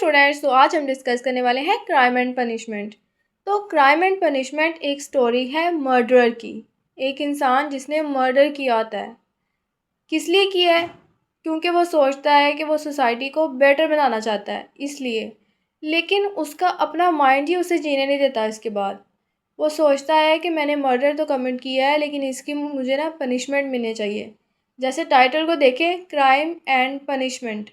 Students, तो आज हम डिस्कस करने वाले हैं क्राइम एंड पनिशमेंट। तो क्राइम एंड पनिशमेंट एक स्टोरी है मर्डरर की। एक इंसान जिसने मर्डर किया होता है। किस लिए किया है? क्योंकि वो सोचता है कि वो सोसाइटी को बेटर बनाना चाहता है, इसलिए। लेकिन उसका अपना माइंड ही उसे जीने नहीं देता। इसके बाद वो सोचता है कि मैंने मर्डर तो कमिट किया है, लेकिन इसकी मुझे ना पनिशमेंट मिलनी चाहिए। जैसे टाइटल को देखें, क्राइम एंड पनिशमेंट।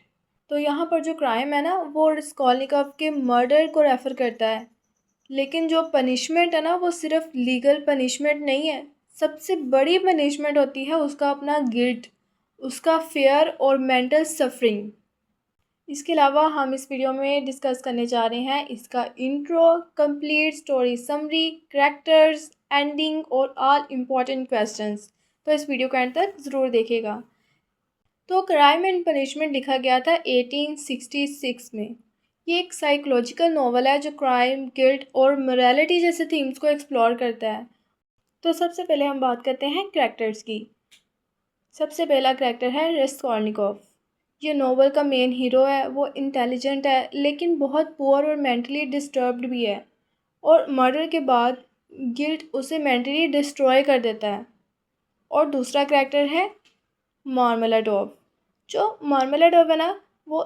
तो यहाँ पर जो क्राइम है ना, वो रस्कोल्निकोव के मर्डर को रेफ़र करता है। लेकिन जो पनिशमेंट है ना, वो सिर्फ लीगल पनिशमेंट नहीं है। सबसे बड़ी पनिशमेंट होती है उसका अपना गिल्ट, उसका फेयर और मेंटल सफरिंग। इसके अलावा हम इस वीडियो में डिस्कस करने जा रहे हैं इसका intro, complete story summary, characters, ending और ऑल इम्पॉर्टेंट क्वेश्चंस। तो इस वीडियो को एंड तक ज़रूर देखिएगा। तो क्राइम एंड पनिशमेंट लिखा गया था 1866 में। ये एक साइकोलॉजिकल नॉवल है जो क्राइम, गिल्ट और मोरालिटी जैसे थीम्स को एक्सप्लोर करता है। तो सबसे पहले हम बात करते हैं कैरेक्टर्स की। सबसे पहला कैरेक्टर है रस्कोल्निकोव। ये नॉवल का मेन हीरो है। वो इंटेलिजेंट है, लेकिन बहुत पुअर और मेंटली डिस्टर्ब्ड भी है। और मर्डर के बाद गिल्ट उसे मेंटली डिस्ट्रॉय कर देता है। और दूसरा कैरेक्टर है मार्मेलाडोव। जो मार्मेलाडोव है ना, वो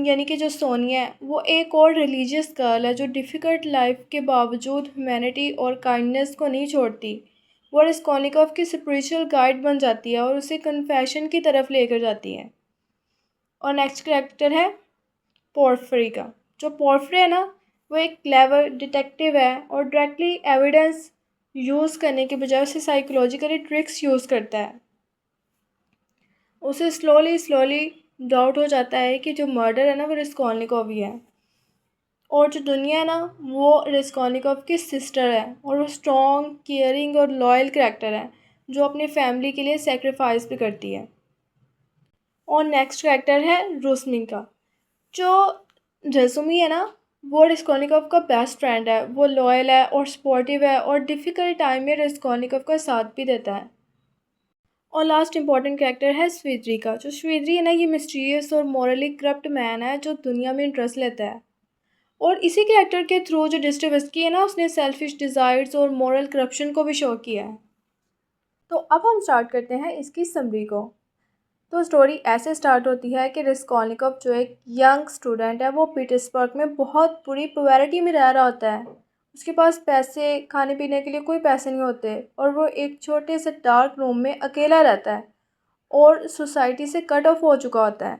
यानी कि जो सोनिया है, वो एक और रिलीजियस गर्ल है जो डिफ़िकल्ट लाइफ के बावजूद ह्यूमैनिटी और काइंडनेस को नहीं छोड़ती। वो रस्कोल्निकोव की स्पिरिचुअल गाइड बन जाती है और उसे कन्फेशन की तरफ लेकर जाती है। और नेक्स्ट कैरेक्टर है पोर्फिरी का। जो पोर्फिरी है ना, वो एक क्लेवर डिटेक्टिव है और डायरेक्टली एविडेंस यूज़ करने के बजाय उसे साइकोलॉजिकली ट्रिक्स यूज़ करता है। उसे स्लोली डाउट हो जाता है कि जो मर्डर है ना, वो रस्कोल्निकोव ही है। और जो दुनिया है ना, वो रस्कोल्निकोव की सिस्टर है और वो स्ट्रॉन्ग, केयरिंग और लॉयल कैरेक्टर है जो अपनी फैमिली के लिए सेक्रीफाइस भी करती है। और नेक्स्ट कैरेक्टर है रुस्मी का। जो रजुमी है ना, वो रस्कोल्निकोव का बेस्ट फ्रेंड है। वो लॉयल है और सपोर्टिव है और डिफ़िकल्ट टाइम में रस्कोल्निकोव का साथ भी देता है। और लास्ट इंपॉर्टेंट कैरेक्टर है स्विद्री का। जो स्विद्री है ना, ये मिस्टीरियस और मॉरली करप्ट मैन है जो दुनिया में इंटरेस्ट लेता है। और इसी कैरेक्टर के थ्रू जो डिस्टर्बस्की है ना, उसने सेल्फिश डिज़ायर्स और मॉरल करप्शन को भी शो किया है। तो अब हम स्टार्ट करते हैं इसकी समरी को। तो स्टोरी ऐसे स्टार्ट होती है कि रस्कोल्निकोव जो एक यंग स्टूडेंट है, वो पीटर्सबर्ग में बहुत बुरी पॉवर्टी में रह रहा होता है। उसके पास पैसे, खाने पीने के लिए कोई पैसे नहीं होते और वो एक छोटे से डार्क रूम में अकेला रहता है और सोसाइटी से कट ऑफ हो चुका होता है।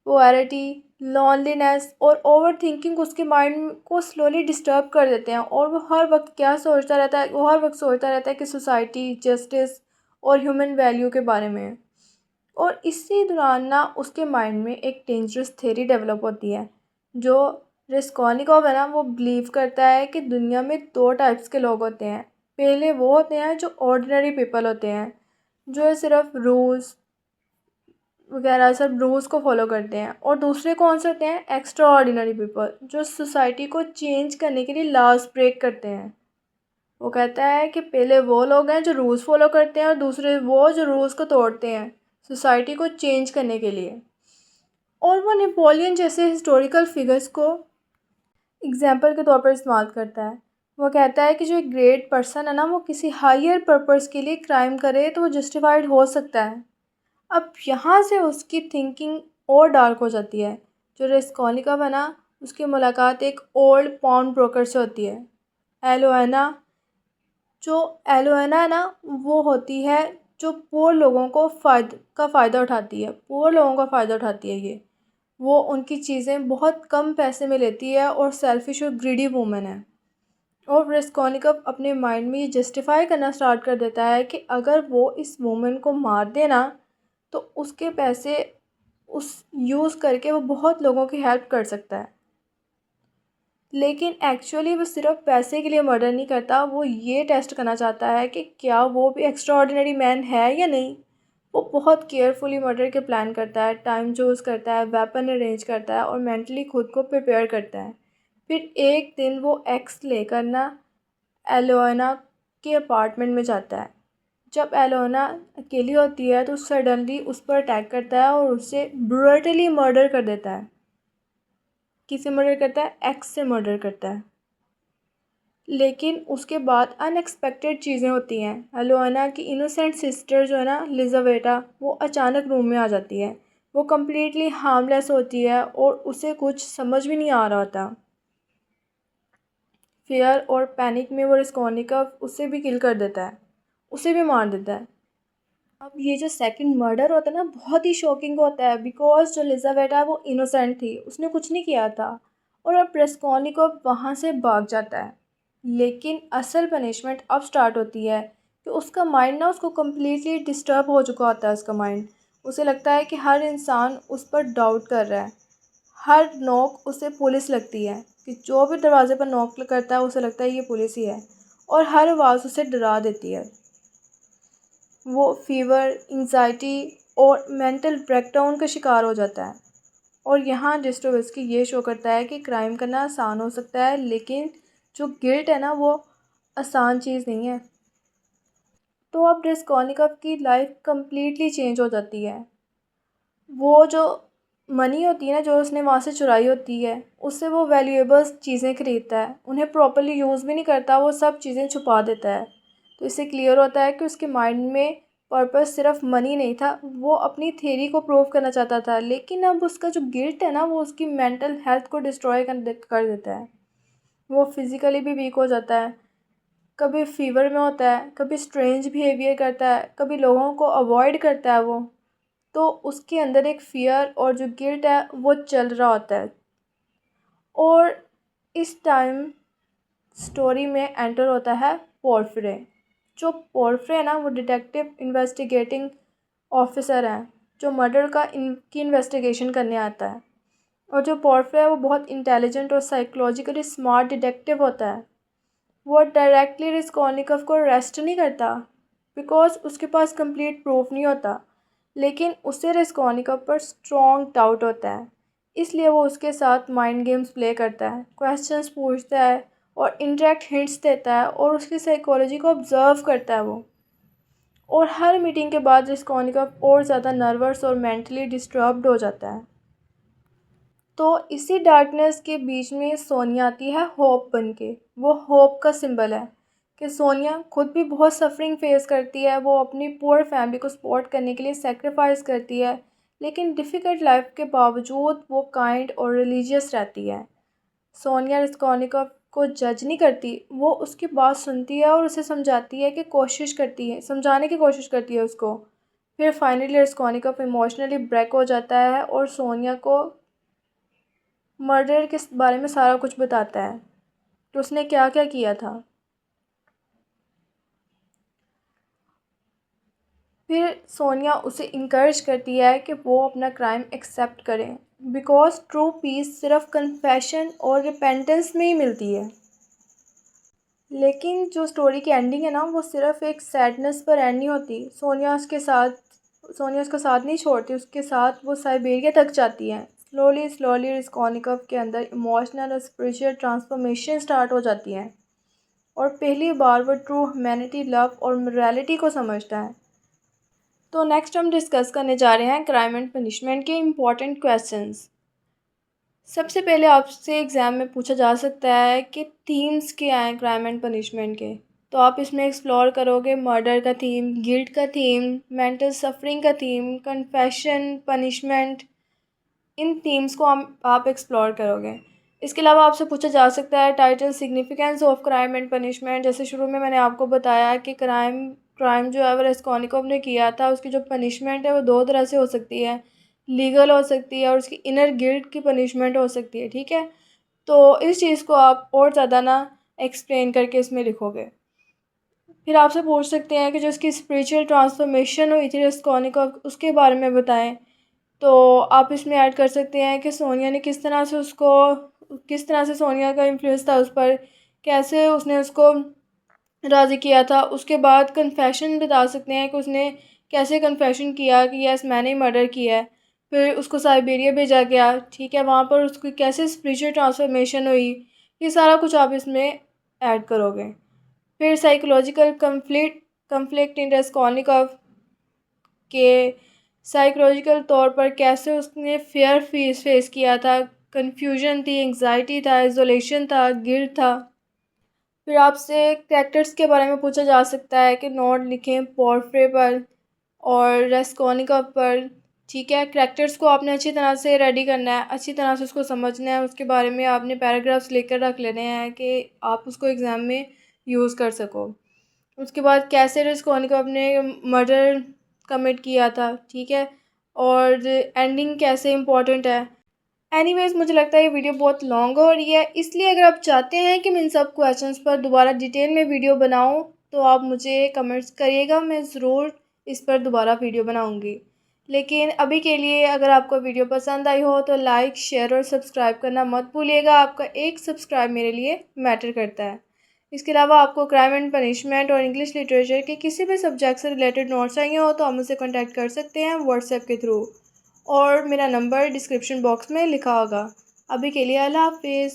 पॉवर्टी, लॉनलीनेस और ओवर थिंकिंग उसके माइंड को स्लोली डिस्टर्ब कर देते हैं और वो हर वक्त क्या सोचता रहता है, वो हर वक्त सोचता रहता है कि सोसाइटी, जस्टिस और ह्यूमन वैल्यू के बारे में। और इसी दौरान ना उसके माइंड में एक डेंजरस थ्योरी डेवलप होती है। जो रस्कोल्निकोव है ना, वो बिलीव करता है कि दुनिया में दो टाइप्स के लोग होते हैं। पहले वो होते हैं जो ऑर्डिनरी पीपल होते हैं, जो सिर्फ रूल्स वगैरह सब रूल्स को फॉलो करते हैं। और दूसरे कौन से होते हैं? एक्स्ट्रा ऑर्डिनरी पीपल, जो सोसाइटी को चेंज करने के लिए लॉज ब्रेक करते हैं। वो कहता है कि पहले वो लोग हैं जो रूल्स फॉलो करते हैं और दूसरे वो जो रूल्स को तोड़ते हैं सोसाइटी को चेंज करने के लिए। और वो नेपोलियन जैसे हिस्टोरिकल फिगर्स को एग्जाम्पल के तौर पर इस्तेमाल करता है। वो कहता है कि जो एक ग्रेट पर्सन है ना, वो किसी हायर पर्पस के लिए क्राइम करे तो वो जस्टिफाइड हो सकता है। अब यहाँ से उसकी थिंकिंग और डार्क हो जाती है। जो रस्कोल्निकोव है ना, उसकी मुलाकात एक ओल्ड पाउंड ब्रोकर से होती है, एलोएना। जो एलोएना है ना, वो होती है जो पुअर लोगों को फ़ायदा उठाती है। पुअर लोगों का फ़ायदा उठाती है ये। वो उनकी चीज़ें बहुत कम पैसे में लेती है और सेल्फिश और ग्रीडी वूमन है। और रस्कोल्निकोव अपने माइंड में ये जस्टिफाई करना स्टार्ट कर देता है कि अगर वो इस वूमन को मार देना तो उसके पैसे उस यूज़ करके वो बहुत लोगों की हेल्प कर सकता है। लेकिन एक्चुअली वो सिर्फ पैसे के लिए मर्डर नहीं करता। वो ये टेस्ट करना चाहता है कि क्या वो भी एक्स्ट्रा ऑर्डिनरी मैन है या नहीं। वो बहुत केयरफुली मर्डर के प्लान करता है, टाइम चूज़ करता है, वेपन अरेंज करता है और मेंटली खुद को प्रिपेयर करता है। फिर एक दिन वो एक्स लेकर ना एलोना के अपार्टमेंट में जाता है। जब एलोना अकेली होती है तो सडनली उस पर अटैक करता है और उसे ब्रूटली मर्डर कर देता है। किसे मर्डर करता है? एक्स से मर्डर करता है। लेकिन उसके बाद अनएक्सपेक्टेड चीज़ें होती हैं। एलोअना की इनोसेंट सिस्टर जो है ना, लिजावेटा, वो अचानक रूम में आ जाती है। वो कम्प्लीटली हार्मलेस होती है और उसे कुछ समझ भी नहीं आ रहा होता। फियर और पैनिक में वो रिस्कॉनिकव उसे भी किल कर देता है, उसे भी मार देता है। अब ये जो सेकंड मर्डर होता है ना, बहुत ही शॉकिंग होता है, बिकॉज जो लिजावेटा है वो इनोसेंट थी, उसने कुछ नहीं किया था। और अब रेस्कॉनिकव वहाँ से भाग जाता है। लेकिन असल पनिशमेंट अब स्टार्ट होती है कि उसका माइंड ना, उसको कम्प्लीटली डिस्टर्ब हो चुका होता है उसका माइंड। उसे लगता है कि हर इंसान उस पर डाउट कर रहा है। हर नॉक उसे पुलिस लगती है, कि जो भी दरवाजे पर नॉक करता है उसे लगता है ये पुलिस ही है। और हर आवाज़ उसे डरा देती है। वो फीवर, एंजाइटी और मेंटल ब्रेकडाउन का शिकार हो जाता है। और यहाँ डिस्टोवेस्की ये शो करता है कि क्राइम करना आसान हो सकता है, लेकिन जो गिल्ट है ना, वो आसान चीज़ नहीं है। तो अब रेस्कॉनिकव की लाइफ कम्प्लीटली चेंज हो जाती है। वो जो मनी होती है ना, जो उसने वहाँ से चुराई होती है, उससे वो वैल्यूएबल्स चीज़ें खरीदता है, उन्हें प्रॉपर्ली यूज़ भी नहीं करता, वो सब चीज़ें छुपा देता है। तो इससे क्लियर होता है कि उसके माइंड में पर्पस सिर्फ मनी नहीं था, वो अपनी थ्योरी को प्रूव करना चाहता था। लेकिन अब उसका जो गिल्ट है ना, वो उसकी मेंटल हेल्थ को डिस्ट्रॉय कर देता है। वो फिज़िकली भी वीक हो जाता है, कभी फीवर में होता है, कभी स्ट्रेंज बिहेवियर करता है, कभी लोगों को अवॉइड करता है वो। तो उसके अंदर एक फ़ियर और जो गिल्ट है वो चल रहा होता है। और इस टाइम स्टोरी में एंटर होता है पोर्फिरे। जो पोर्फिरे है ना, वो डिटेक्टिव इन्वेस्टिगेटिंग ऑफिसर हैं, जो मर्डर की इन्वेस्टिगेशन करने आता है। और जो पोर्फिरे है वो बहुत इंटेलिजेंट और साइकोलॉजिकली स्मार्ट डिटेक्टिव होता है। वो डायरेक्टली रिस्कॉनिकव को अरेस्ट नहीं करता, बिकॉज उसके पास कंप्लीट प्रूफ नहीं होता। लेकिन उसे रेस्कॉनिकव पर स्ट्रॉन्ग डाउट होता है, इसलिए वो उसके साथ माइंड गेम्स प्ले करता है, क्वेश्चंस पूछता है और इंडायरेक्ट हिंट्स देता है, और उसकी साइकोलॉजी को ऑब्जर्व करता है वो। और हर मीटिंग के बाद रेस्कॉनिकव और ज़्यादा नर्वस और मेंटली डिस्टर्ब्ड हो जाता है। तो इसी डार्कनेस के बीच में सोनिया आती है होप बन के। वो होप का सिंबल है कि सोनिया खुद भी बहुत सफरिंग फेस करती है, वो अपनी पुअर फैमिली को सपोर्ट करने के लिए सेक्रीफाइस करती है, लेकिन डिफ़िकल्ट लाइफ के बावजूद वो काइंड और रिलीजियस रहती है। सोनिया रस्कॉनिकव को जज नहीं करती, वो उसकी बात सुनती है और उसे समझाती है, कि कोशिश करती है, समझाने की कोशिश करती है उसको। फिर फाइनली रस्कॉनिकव इमोशनली ब्रेक हो जाता है और सोनिया को मर्डर के बारे में सारा कुछ बताता है कि उसने क्या क्या किया था। फिर सोनिया उसे इनकरेज करती है कि वो अपना क्राइम एक्सेप्ट करे, बिकॉज ट्रू पीस सिर्फ कन्फेशन और रिपेंटेंस में ही मिलती है। लेकिन जो स्टोरी की एंडिंग है ना, वो सिर्फ एक सैडनेस पर एंड नहीं होती। सोनिया उसका साथ नहीं छोड़ती, उसके साथ वो साइबेरिया तक जाती है। स्लोली स्लोली रिस्कॉनिकव के अंदर इमोशनल और स्पिरिचुअल ट्रांसफॉर्मेशन स्टार्ट हो जाती है, और पहली बार वो ट्रू ह्यूमैनिटी, लव और मोरालिटी को समझता है। तो नेक्स्ट हम डिस्कस करने जा रहे हैं क्राइम एंड पनिशमेंट के इम्पॉर्टेंट क्वेश्चंस। सबसे पहले आपसे एग्ज़ाम में पूछा जा सकता है कि थीम्स क्या हैं क्राइम एंड पनिशमेंट के। तो आप इसमें एक्सप्लोर करोगे मर्डर का थीम, गिल्ट का थीम, मेंटल सफरिंग का थीम, कन्फेशन, पनिशमेंट। इन थीम्स को आप एक्सप्लोर करोगे। इसके अलावा आपसे पूछा जा सकता है title, significance of crime and punishment. जैसे शुरू में मैंने आपको बताया कि क्राइम जो है वो रेस्कॉनिकव ने किया था, उसकी जो पनिशमेंट है वो दो तरह से हो सकती है, लीगल हो सकती है और उसकी इनर गिल्ट की पनिशमेंट हो सकती है। ठीक है, तो इस चीज़ को आप और ज़्यादा ना एक्सप्लेन करके इसमें लिखोगे। फिर आपसे पूछ सकते हैं कि जो उसकी स्पिरिचुअल ट्रांसफॉर्मेशन हुई थी रेस्कॉनिकव, उसके बारे में बताएं। तो आप इसमें ऐड कर सकते हैं कि सोनिया ने किस तरह से सोनिया का इन्फ्लुएंस था उस पर, कैसे उसने उसको राज़ी किया था। उसके बाद कन्फेशन बता सकते हैं कि उसने कैसे कन्फेशन किया कि यस मैंने ही मर्डर किया है। फिर उसको साइबेरिया भेजा गया, ठीक है, वहाँ पर उसकी कैसे स्पिरिचुअल ट्रांसफॉर्मेशन हुई, ये सारा कुछ आप इसमें ऐड करोगे। फिर साइकोलॉजिकल कंफ्लिक्ट इन रेस्कॉनिकव के साइकोलॉजिकल तौर पर कैसे उसने फेस किया था, कन्फ्यूजन थी, एंग्जाइटी था, आइसोलेशन था, गिल्ट था। फिर आपसे कैरेक्टर्स के बारे में पूछा जा सकता है कि नोट लिखें पोर्ट्रे पर और रेस्कोनिकॉव पर। ठीक है, कैरेक्टर्स को आपने अच्छी तरह से रेडी करना है, अच्छी तरह से उसको समझना है, उसके बारे में आपने पैराग्राफ्स लेकर रख लेने हैं कि आप उसको एग्ज़ाम में यूज़ कर सको। उसके बाद कैसे रेस्कोनिकॉव ने मर्डर कमिट किया था, ठीक है, और एंडिंग कैसे इम्पोर्टेंट है। एनीवेज, मुझे लगता है ये वीडियो बहुत लॉन्ग हो रही है, इसलिए अगर आप चाहते हैं कि मैं इन सब क्वेश्चंस पर दोबारा डिटेल में वीडियो बनाऊं तो आप मुझे कमेंट्स करिएगा, मैं ज़रूर इस पर दोबारा वीडियो बनाऊंगी। लेकिन अभी के लिए अगर आपको वीडियो पसंद आई हो तो लाइक, शेयर और सब्सक्राइब करना मत भूलिएगा। आपका एक सब्सक्राइब मेरे लिए मैटर करता है। इसके अलावा आपको क्राइम एंड पनिशमेंट और इंग्लिश लिटरेचर के किसी भी सब्जेक्ट से रिलेटेड नोट्स चाहिए हो तो आप मुझसे कॉन्टैक्ट कर सकते हैं व्हाट्सएप के थ्रू, और मेरा नंबर डिस्क्रिप्शन बॉक्स में लिखा होगा। अभी के लिए अल्लाह हाफिज़।